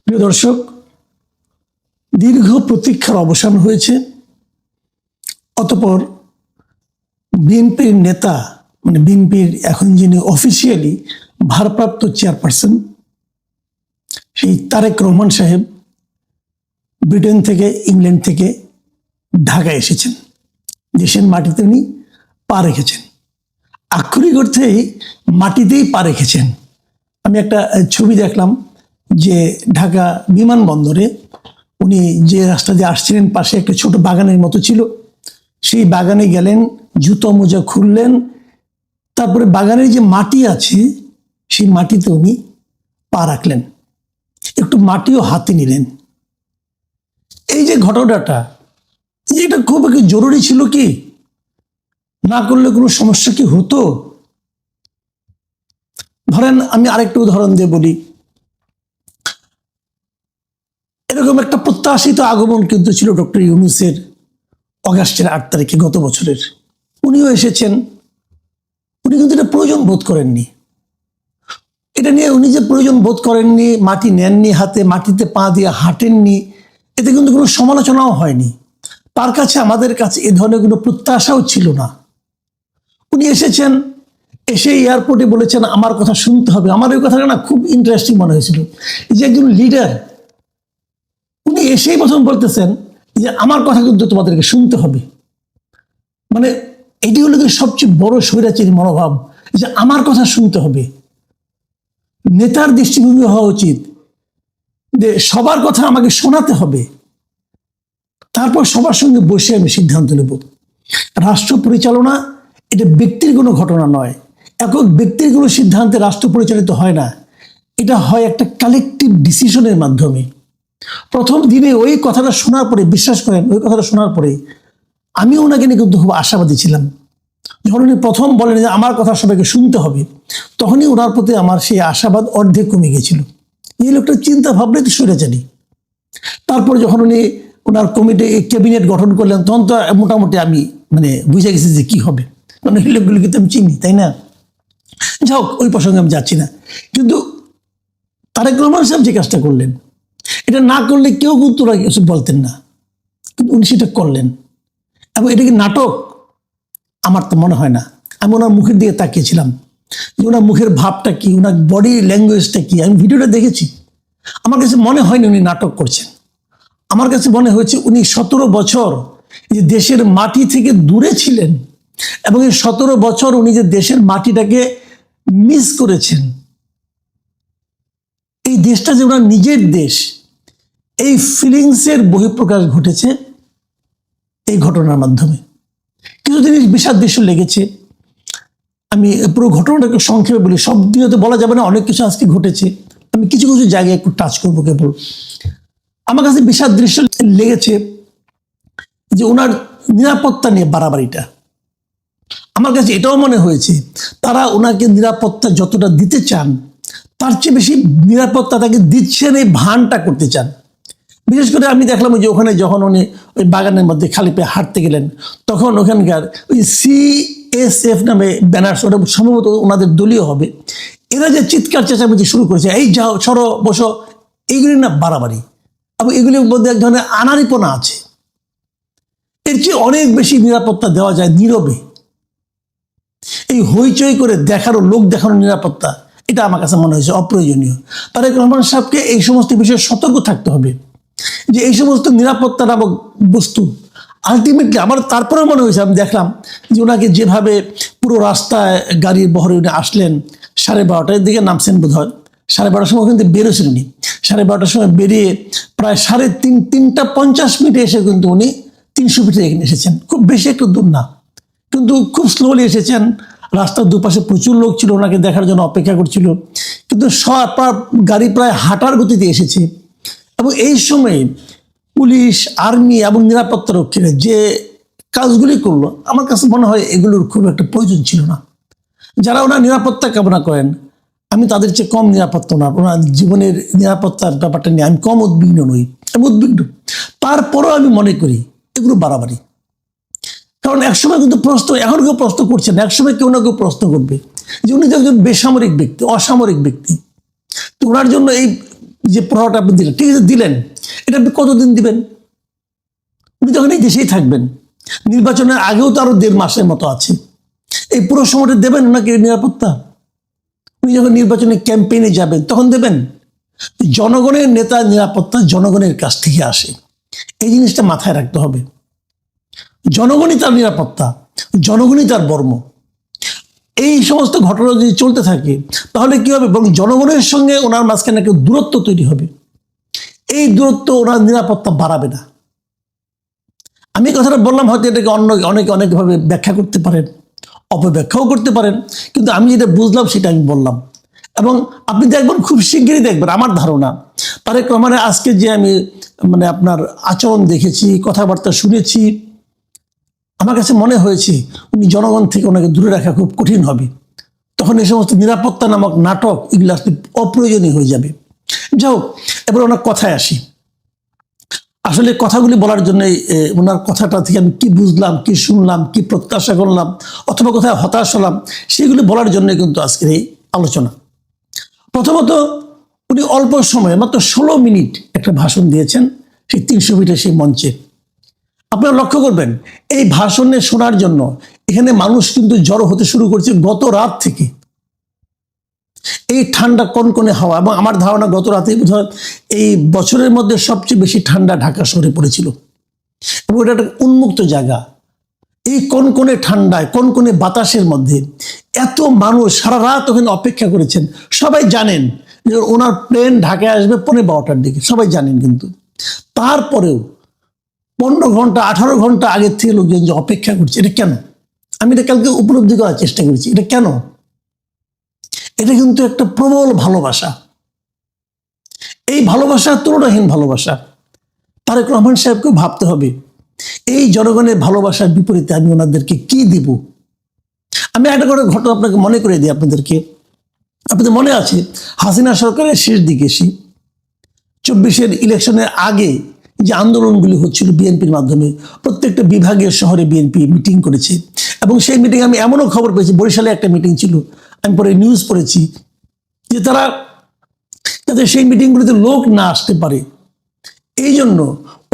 প্রিয় দর্শক, দীর্ঘ প্রতীক্ষার অবসান হয়েছে। অতঃপর বিএনপির নেতা মানে বিএনপির এখন যিনি অফিসিয়ালি ভারপ্রাপ্ত চেয়ারপারসন সেই তারেক রহমান সাহেব ব্রিটেন থেকে ইংল্যান্ড থেকে ঢাকায় এসেছেন। দেশের মাটিতে উনি পা রেখেছেন, আক্ষরিক অর্থেই মাটিতেই পা রেখেছেন। আমি একটা ছবি দেখলাম যে ঢাকা বিমানবন্দরে উনি যে রাস্তা দিয়ে আসছিলেন পাশে একটা ছোট বাগানের মতো ছিল, সেই বাগানে গেলেন, জুতো মোজা খুললেন, তারপরে বাগানের যে মাটি আছে সেই মাটিতে উনি পা রাখলেন, একটু মাটিও হাতে নিলেন। এই যে ঘটনাটা, এটা খুব জরুরি ছিল কি? না করলে কোনো সমস্যা কি হতো? ধরেন আমি আরেকটা উদাহরণ দিয়ে বলি, এরকম একটা প্রত্যাশিত আগমন কিন্তু ছিল ডক্টর ইউনূসের অগাস্টের 8 তারিখে গত বছরের। উনিও এসেছেন, উনি কিন্তু এটা প্রয়োজন বোধ করেননি। এটা নিয়ে উনি যে প্রয়োজন বোধ করেননি, মাটি নেননি হাতে, মাটিতে পা দিয়ে হাঁটেননি, এতে কিন্তু কোনো সমালোচনাও হয়নি। তার কাছে আমাদের কাছে এ ধরনের কোনো প্রত্যাশাও ছিল না। উনি এসেছেন, এসে এয়ারপোর্টে বলেছেন আমার কথা শুনতে হবে। আমার ওই কথাটা না খুব ইন্টারেস্টিং মনে হয়েছিল, যে একজন লিডার উনি এসেই প্রথম বলতেছেন যে আমার কথা কিন্তু তোমাদেরকে শুনতে হবে। মানে এটি হলো কি সবচেয়ে বড় স্বৈরাচারী মনোভাব, যে আমার কথা শুনতে হবে। নেতার দৃষ্টিভঙ্গি হওয়া উচিত যে সবার কথা আমাকে শোনাতে হবে, তারপর সবার সঙ্গে বসে আমি সিদ্ধান্ত নেব। রাষ্ট্র পরিচালনা এটা ব্যক্তির কোনো ঘটনা নয়, একক ব্যক্তির কোনো সিদ্ধান্তে রাষ্ট্র পরিচালিত হয় না, এটা হয় একটা কালেকটিভ ডিসিশনের মাধ্যমে। প্রথম দিনে ওই কথাটা শোনার পরে, বিশ্বাস করেন ওই কথাটা শোনার পরে আমি ওনাকে নিয়ে কিন্তু খুব আশাবাদী ছিলাম। যখন উনি প্রথম বলেন যে আমার কথা সবাইকে শুনতে হবে, তখনই ওনার প্রতি আমার সেই আশাবাদ অর্ধেক কমে গেছিল। এই লোকটার চিন্তা ভাবনাই তো সরেজানি। তারপর যখন উনি ওনার কমিটি ক্যাবিনেট গঠন করলেন, তখন তো মোটামুটি আমি বুঝে গেছি যে কি হবে, কারণ এই লোকগুলোকে তো আমি চিনি, তাই না? যাই হোক, ওই প্রসঙ্গে আমি যাচ্ছি না। কিন্তু তারেক রহমান সাহেব যে কাজটা করলেন, এটা না করলে কেউ কিন্তু কিছু বলতেন না, কিন্তু উনি সেটা করলেন। এবং এটা কি নাটক? আমার তো মনে হয় না। আমি ওনার মুখের দিকে তাকিয়েছিলাম যে ওনার মুখের ভাবটা কি, ওনার বডি ল্যাঙ্গুয়েজটা কি। আমি ভিডিওটা দেখেছি, আমার কাছে মনে হয়নি উনি নাটক করছেন। আমার কাছে মনে হয়েছে উনি 17 বছর যে দেশের মাটি থেকে দূরে ছিলেন, এবং এই 17 বছর উনি যে দেশের মাটিটাকে মিস করেছেন, এই দেশটা যে ওনার নিজের দেশ, এই ফিলিংসের বহিঃপ্রকাশ ঘটেছে এই ঘটনার মাধ্যমে। কিছু জিনিস বিষাদৃশ্য লেগেছে। আমি পুরো ঘটনাটাকে সংক্ষেপে বলি, সব দিয়ে তো বলা যাবে না, অনেক কিছু আজকে ঘটেছে। আমি কিছু কিছু জায়গায় একটু টাচ করবো কেবল। আমার কাছে বিষাদৃশ্য লেগেছে যে ওনার নিরাপত্তা নিয়ে বাড়াবাড়িটা। আমার কাছে এটাও মনে হয়েছে তারা ওনাকে নিরাপত্তা যতটা দিতে চান, তার চেয়ে বেশি নিরাপত্তা তাকে দিচ্ছেন এই ভানটা করতে চান। বিশেষ করে আমি দেখলাম যে ওখানে যখন উনি ওই বাগানের মধ্যে খালি পেয়ে হাঁটতে গেলেন, তখন ওখানকার ওই CSF নামে ব্যানার, ওটা সম্ভবত ওনাদের দলীয় হবে, এরা যে চিৎকার চেঁচামেচি শুরু করেছে, এই যাও, সরো, বসো, এইগুলি না বাড়াবাড়ি। এবং এগুলির মধ্যে এক ধরনের আনাড়িপনা আছে। এর চেয়ে অনেক বেশি নিরাপত্তা দেওয়া যায় নীরবে। এই হইচই করে দেখানো, লোক দেখানোর নিরাপত্তা, এটা আমার কাছে মনে হয়েছে অপ্রয়োজনীয়। তারেক রহমান সাহেবকে এই সমস্ত বিষয়ে সতর্ক থাকতে হবে, যে এই সমস্ত নিরাপত্তা নামক বস্তু আলটিমেটলি আমার তারপরে মনে হয়েছে, আমি দেখলাম যে ওনাকে যেভাবে পুরো রাস্তায় গাড়ির বহরে উনি আসলেন, 12:30টার দিকে নামছেন বোধ হয়, 12:30টার সময় কিন্তু বেরোছেন উনি, 12:30টার সময় বেরিয়ে প্রায় 3:50 এসে কিন্তু উনি 300 ফিটে এখানে এসেছেন। খুব বেশি একটু দূর না, কিন্তু খুব স্লোলি এসেছেন। রাস্তার দুপাশে প্রচুর লোক ছিল, ওনাকে দেখার জন্য অপেক্ষা করছিল, কিন্তু গাড়ি প্রায় হাঁটার গতিতে এসেছে। এবং এই সময়ে পুলিশ, আর্মি এবং নিরাপত্তা রক্ষীরা যে কাজগুলি করলো, আমার কাছে মনে হয় এগুলোর খুব একটা প্রয়োজন ছিল না। যারা ওনার নিরাপত্তা কামনা করেন, আমি তাদের চেয়ে কম নিরাপত্তা ওনার জীবনের নিরাপত্তার ব্যাপারটা নিয়ে আমি কম উদ্বিগ্ন নই। আমি উদ্বিগ্ন, তারপরেও আমি মনে করি এগুলো বাড়াবাড়ি। কারণ একসময় কিন্তু প্রশ্ন, এখন কেউ প্রশ্ন করছে না, একসময় কেউ না কেউ প্রশ্ন করবে যে উনি তো একজন বেসামরিক ব্যক্তি, অসামরিক ব্যক্তি, তো ওনার জন্য এই যে প্রভাবটা আপনি দিলেন, ঠিক আছে দিলেন, এটা আপনি কতদিন দিবেন? উনি তখন এই দেশেই থাকবেন, নির্বাচনের আগেও তো আরো 1.5 মাসের মতো আছে, এই পুরো সময়টা দেবেন ওনাকে নিরাপত্তা? উনি যখন নির্বাচনের ক্যাম্পেইনে যাবেন তখন দেবেন? জনগণের নেতা নিরাপত্তা জনগণের কাছ থেকে আসে, এই জিনিসটা মাথায় রাখতে হবে। জনগণই তার নিরাপত্তা, জনগণই তার বর্ম। এই সমস্ত ঘটনা যদি চলতে থাকে তাহলে কি হবে? বরং জনগণের সঙ্গে ওনার মাঝখানে একটা দূরত্ব তৈরি হবে। এই দূরত্ব ওনার নিরাপত্তা বাড়াবে না। আমি কথাটা বললাম, হয়তো এটাকে অনেকে অনেকভাবে ব্যাখ্যা করতে পারেন, অপব্যাখ্যাও করতে পারেন, কিন্তু আমি যেটা বুঝলাম সেটা আমি বললাম। এবং আপনি দেখবেন খুব শিগগিরই দেখবেন, আমার ধারণা তারেক রহমানের আজকে যে আমি আপনার আচরণ দেখেছি, কথাবার্তা শুনেছি, আমার কাছে মনে হয়েছে উনি জনগণ থেকে ওনাকে দূরে রাখা খুব কঠিন হবে। তখন এই সমস্ত নিরাপত্তা নামক নাটক এগুলো অপ্রয়োজনীয় হয়ে যাবে। যাই হোক, এবার ওনার কথায় আসি। আসলে কথাগুলি বলার জন্য ওনার কথাটা থেকে আমি কি বুঝলাম, কি শুনলাম, কি প্রত্যাশা করলাম, অথবা কোথায় হতাশ হলাম, সেগুলি বলার জন্য কিন্তু আজকের এই আলোচনা। প্রথমত, উনি অল্প সময়ে মাত্র 16 মিনিট একটা ভাষণ দিয়েছেন সেই 300 ফিটের সেই মঞ্চে। আপনারা লক্ষ্য করবেন, এই ভাষণে শোনার জন্য এখানে মানুষ কিন্তু জড়ো হতে শুরু করছে গত রাত থেকে। এই ঠান্ডা কনকনে হাওয়া, এবং আমার ধারণা গত রাতে বোধহয় এই বছরের মধ্যে সবচেয়ে বেশি ঠান্ডা ঢাকা শহরে পড়েছিল, এবং এটা একটা উন্মুক্ত জায়গা। এই কনকনে ঠান্ডায়, কনকনে বাতাসের মধ্যে এত মানুষ সারা রাত ওখানে অপেক্ষা করেছেন। সবাই জানেন যে ওনার প্লেন ঢাকায় আসবে 12:15টার দিকে, সবাই জানেন। কিন্তু তারপরেও 15 ঘন্টা 18 ঘন্টা আগের থেকে লোকজন যে অপেক্ষা করছে, এটা কেন? আমি এটা কালকে উপলব্ধি করার চেষ্টা করেছি, এটা কেন? এটা কিন্তু একটা প্রবল ভালোবাসা। এই ভালোবাসা তুলনাহীন ভালোবাসা। তারেক রহমান সাহেবকে ভাবতে হবে, এই জনগণের ভালোবাসার বিপরীতে আমি ওনাদেরকে কি দিব? আমি একটা করে ঘটনা আপনাকে মনে করে দিই আপনাদেরকে। আপনাদের মনে আছে, হাসিনা সরকারের শেষ দিকে এসে 24-এর ইলেকশনের আগে যে আন্দোলনগুলি হচ্ছিল বিএনপির মাধ্যমে, প্রত্যেকটা বিভাগীয় শহরে বিএনপি মিটিং করেছে। এবং সেই মিটিং আমি এমনও খবর পেয়েছি, বরিশালে একটা মিটিং ছিল, আমি পরে নিউজ পড়েছি যে তারা যাতে সেই মিটিংগুলিতে লোক না আসতে পারে, এই জন্য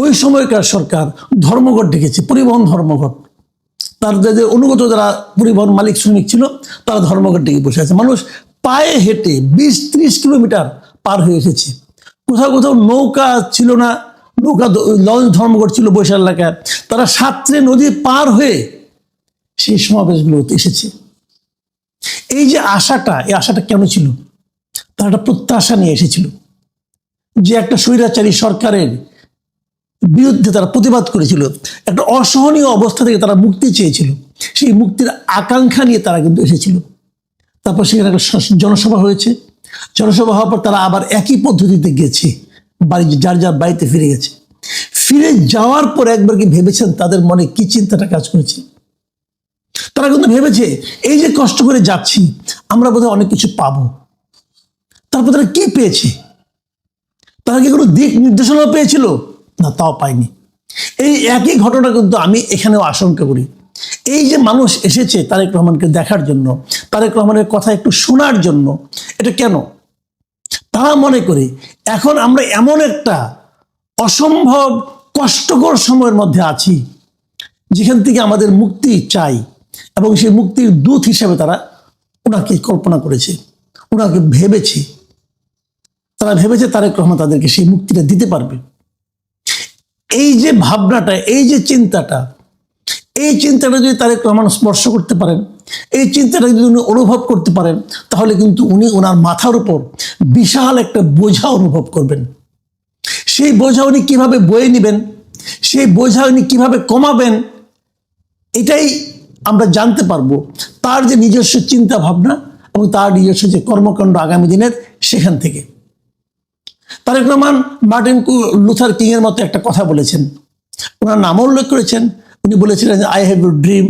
ওই সময়কার সরকার ধর্মঘট ডেকেছে, পরিবহন ধর্মঘট। তার যাদের অনুগত যারা পরিবহন মালিক শ্রমিক ছিল, তারা ধর্মঘট ডেকে বসে আছে। মানুষ পায়ে হেঁটে 20-30 কিলোমিটার পার হয়ে এসেছে। কোথাও কোথাও নৌকা ছিল না, নৌকা লঞ্চ ধর্মঘট ছিল বরিশাল এলাকায়। তারা সাঁতরে নদী পার হয়ে সেই সমাবেশগুলোতে এসেছে। এই যে আশাটা, এই আশাটা কেন ছিল? তারা একটা প্রত্যাশা নিয়ে এসেছিল যে একটা স্বৈরাচারী সরকারের বিরুদ্ধে তারা প্রতিবাদ করেছিল, একটা অসহনীয় অবস্থা থেকে তারা মুক্তি চেয়েছিল। সেই মুক্তির আকাঙ্ক্ষা নিয়ে তারা কিন্তু এসেছিল। তারপর সেখানে একটা জনসভা হয়েছে। জনসভা হওয়ার পর তারা আবার একই পদ্ধতিতে গেছে, বাড়ি যার যার বাড়িতে ফিরে গেছে। ফিরে যাওয়ার পর একবার কি ভেবেছেন তাদের মনে কি চিন্তাটা কাজ করেছে? তারা কিন্তু ভেবেছে, এই যে কষ্ট করে যাচ্ছি আমরা বোধহয় অনেক কিছু পাবো। তারপর তারা কি পেয়েছে? তারা কি কোনো দিক নির্দেশনা পেয়েছিল? না, তাও পায়নি। এই একই ঘটনা কিন্তু আমি এখানেও আশঙ্কা করি। এই যে মানুষ এসেছে তারেক রহমানকে দেখার জন্য, তারেক রহমানের কথা একটু শোনার জন্য, এটা কেন? তারা মনে করে এখন আমরা এমন একটা অসম্ভব কষ্টকর সময়ের মধ্যে আছি যেখান থেকে আমাদের মুক্তি চাই, এবং সেই মুক্তির দূত হিসেবে তারা ওনাকে কল্পনা করেছে, ওনাকে ভেবেছে। তারা ভেবেছে তারেক রহমান তাদেরকে সেই মুক্তিটা দিতে পারবে। এই যে ভাবনাটা, এই যে চিন্তাটা, এই চিন্তাটা যদি তারেক রহমান স্পর্শ করতে পারেন, এই চিন্তাটা যদি উনি অনুভব করতে পারেন, তাহলে কিন্তু উনি ওনার মাথার উপর বিশাল একটা বোঝা অনুভব করবেন। সেই বোঝা উনি কিভাবে বয়ে নেবেন, সেই বোঝা উনি কিভাবে কমাবেন, এটাই আমরা জানতে পারবো তার যে নিজস্ব চিন্তা ভাবনা এবং তার নিজস্ব যে কর্মকাণ্ড আগামী দিনের, সেখান থেকে। Tarique Rahman Martin Luther King এর মতো একটা কথা বলেছেন, ওনার নামও উল্লেখ করেছেন। উনি বলেছিলেন আই হ্যাভ এ ড্রিম,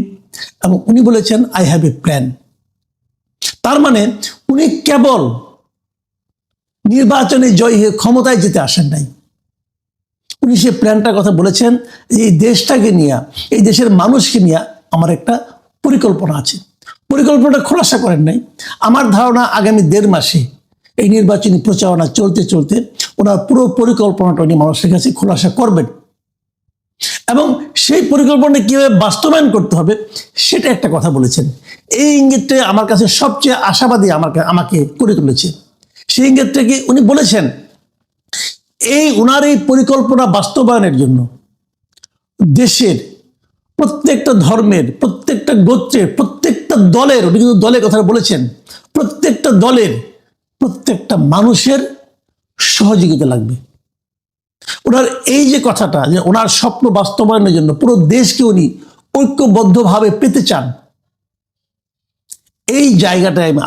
এবং উনি বলেছেন আই হ্যাভ এ প্ল্যান। তার মানে উনি কেবল নির্বাচনে জয়ী হয়ে ক্ষমতায় যেতে আসেন নাই, উনি সে প্ল্যানটার কথা বলেছেন। এই দেশটাকে নিয়ে, এই দেশের মানুষকে নিয়ে আমার একটা পরিকল্পনা আছে। পরিকল্পনাটা খোলাসা করেন নাই। আমার ধারণা আগামী 1.5 মাসে এই নির্বাচনী প্রচারণা চলতে চলতে ওনার পুরো পরিকল্পনাটা উনি মানুষের কাছে খোলাসা করবেন এবং সেই পরিকল্পনা কিভাবে বাস্তবায়ন করতে হবে সেটা একটা কথা বলেছেন। এই ইঙ্গিতটা আমার কাছে সবচেয়ে আশাবাদী আমাকে করে তুলেছে। সেই ইঙ্গিতটা কি উনি বলেছেন, ওনার এই পরিকল্পনা বাস্তবায়নের জন্য দেশের প্রত্যেকটা ধর্মের, প্রত্যেকটা গোত্রের, প্রত্যেকটা দলের, উনি কিন্তু দলের কথা বলেছেন, প্রত্যেকটা দলের, প্রত্যেকটা মানুষের সহযোগিতা লাগবে। ওনার এই যে কথাটা, যে ওনার স্বপ্ন বাস্তবায়নের জন্য পুরো দেশকে উনি ঐক্যবদ্ধভাবে পেতে চান, এই জায়গাটায় আমি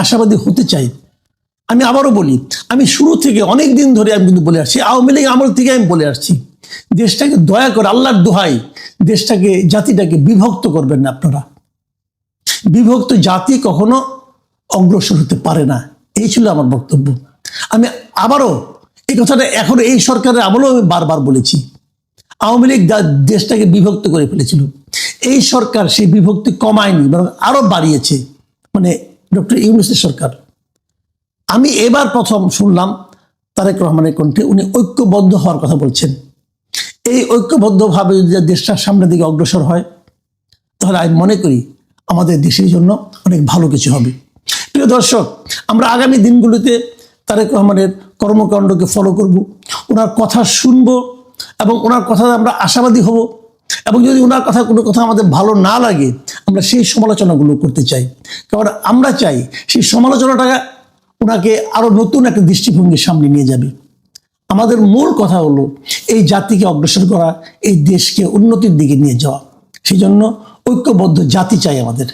আশাবাদী হতে চাই। আমি আবারও বলি, আমি শুরু থেকে অনেক দিন ধরে আমি কিন্তু বলে আসছি, আওয়ামী লীগ আমল থেকে আমি বলে আসছি, দেশটাকে দয়া করে, আল্লাহর দোহাই, জাতিটাকে বিভক্ত করবেন না আপনারা। বিভক্ত জাতি কখনো অগ্রসর হতে পারে না, এই ছিল আমার বক্তব্য। আমি আবারও এই কথাটা এখন এই সরকারের আমলেও আমি বারবার বলেছি, আওয়ামী লীগ দেশটাকে বিভক্ত করে ফেলেছিল, এই সরকার সেই বিভক্তি কমায়নি, বরং আরো বাড়িয়েছে, মানে ডক্টর ইউনূসের সরকার। আমি এবার প্রথম শুনলাম তারেক রহমানের কণ্ঠে উনি ঐক্যবদ্ধ হওয়ার কথা বলছেন। এই ঐক্যবদ্ধভাবে যদি দেশটা সামনের দিকে অগ্রসর হয়, তাহলে আমি মনে করি আমাদের দেশের জন্য অনেক ভালো কিছু হবে। প্রিয় দর্শক, আমরা আগামী দিনগুলোতে তারেক রহমানের কর্মকাণ্ডকে ফলো করব, ওনার কথা শুনব এবং ওনার কথা আমরা আশাবাদী হব, এবং যদি ওনার কোনো কথা আমাদের ভালো না লাগে, আমরা সেই সমালোচনাগুলো করতে চাই। কারণ আমরা চাই সেই সমালোচনাটা ওনাকে আরো নতুন একটা দৃষ্টিভঙ্গির সামনে নিয়ে যাবে। আমাদের মূল কথা হলো এই জাতিকে অগ্রসর করা, এই দেশকে উন্নতির দিকে নিয়ে যাওয়া। সেই জন্য ঐক্যবদ্ধ জাতি চাই আমাদের।